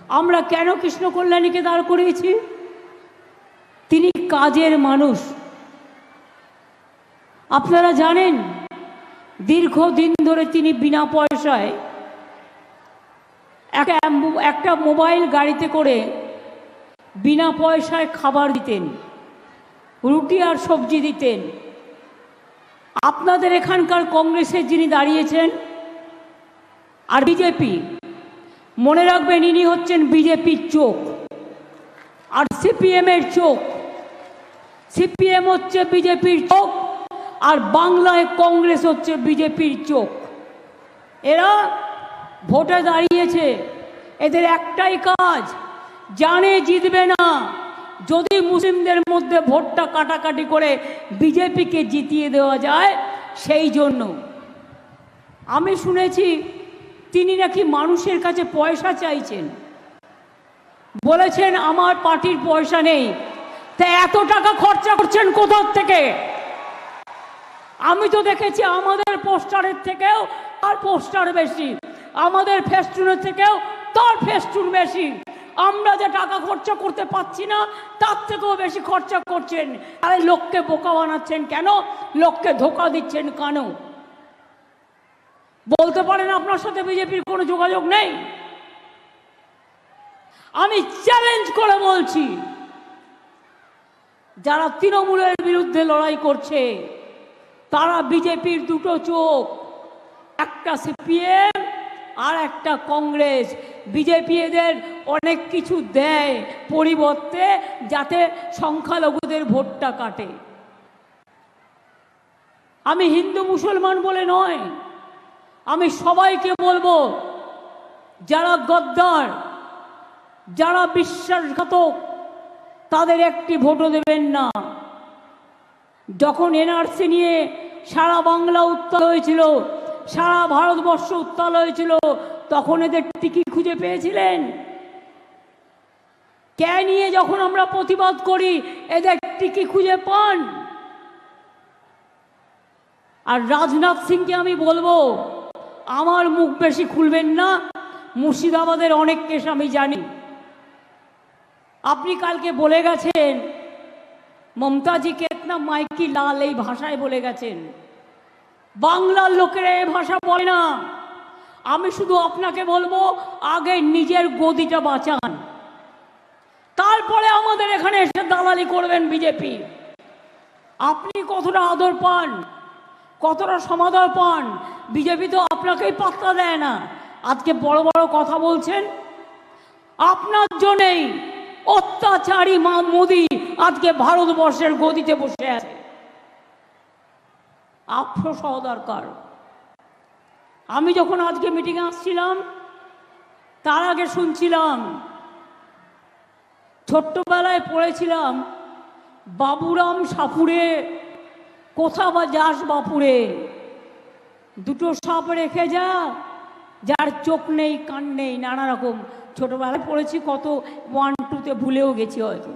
আমরা কেন কৃষ্ণ কল্যাণীকে দাঁড় করিয়েছি? তিনি কাজের মানুষ। আপনারা জানেন দীর্ঘদিন ধরে তিনি বিনা পয়সায় একটা মোবাইল গাড়িতে করে বিনা পয়সায় খাবার দিতেন, রুটি আর সবজি দিতেন। আপনাদের এখানকার কংগ্রেসের যিনি দাঁড়িয়েছেন আর বিজেপি, মনে রাখবেন ইনি হচ্ছেন বিজেপির চোখ আর সিপিএমের চোখ। সিপিএম হচ্ছে বিজেপির চোখ আর বাংলায় কংগ্রেস হচ্ছে বিজেপির চোখ। এরা ভোটে দাঁড়িয়েছে, এদের একটাই কাজ, জানে জিতবে না, যদি মুসলিমদের মধ্যে ভোটটা কাটাকাটি করে বিজেপিকে জিতিয়ে দেওয়া যায় সেই জন্য। আমি শুনেছি তিনি নাকি মানুষের কাছে পয়সা চাইছেন, বলেছেন আমার পার্টির পয়সা নেই। তা এত টাকা খরচা করছেন কোথা থেকে? আমি তো দেখেছি আমাদের পোস্টারের থেকেও তার পোস্টার বেশি, আমাদের ফেস্টুনের থেকেও তার ফেস্টুন বেশি। আমরা যে টাকা খরচা করতে পারছি না তার থেকেও বেশি খরচা করছেন। আর লোককে বোকা বানাচ্ছেন কেন? লোককে ধোকা দিচ্ছেন কেন? বলতে পারেন আপনার সাথে বিজেপির কোনো যোগাযোগ নেই? আমি চ্যালেঞ্জ করে বলছি, যারা তৃণমূলের বিরুদ্ধে লড়াই করছে তারা বিজেপির দুটো চোখ, একটা সিপিএম আর একটা কংগ্রেস। বিজেপি এদের অনেক কিছু দেয় পরিবর্তে, যাতে সংখ্যালঘুদের ভোটটা কাটে। আমি হিন্দু মুসলমান বলে নয়, আমি সবাইকে বলবো, যারা গদ্দার, যারা বিশ্বাসঘাতক, তাদের একটি ভোটও দেবেন না। যখন এনআরসি নিয়ে সারা বাংলা উত্তাল হয়েছিল, সারা ভারতবর্ষ উত্তাল হয়েছিল, তখন এদের টিকি খুঁজে পেয়েছিলেন? কে নিয়ে যখন আমরা প্রতিবাদ করি এদের টিকি খুঁজে পান? আর রাজনাথ সিংকে আমি বলবো, আমার মুখ বেশি খুলবেন না, মুর্শিদাবাদের অনেক কেস আমি জানি। আপনি কালকে বলে গেছেন মমতাজি কেতনা মাইকি লাল, এই ভাষায় বলে গেছেন। বাংলার লোকেরা এই ভাষা বলে না। আমি শুধু আপনাকে বলবো, আগে নিজের গদিটা বাঁচান, তারপরে আমাদের এখানে এসে দালালি করবেন বিজেপি। আপনি কতটা আদর পান, কতটা সমাদর পান, বিজেপি তো আপনাকেই পাত্তা দেয় না। আজকে বড় বড় কথা বলছেন, আপনার জন্যই অত্যাচারী মোদি আজকে ভারতবর্ষের গদিতে বসে আছে। আফসোস হওয়া দরকার। আমি যখন আজকে মিটিংয়ে আসছিলাম তার আগে শুনছিলাম, ছোট্টবেলায় পড়েছিলাম বাবুরাম সাপুরে, কোথা বা যাস বাপুরে, দুটো সাপ রেখে যা, যার চোখ নেই কান নেই, নানা রকম ছোটবেলায় পড়েছি, কত 1, 2তে ভুলেও গেছি হয়তো।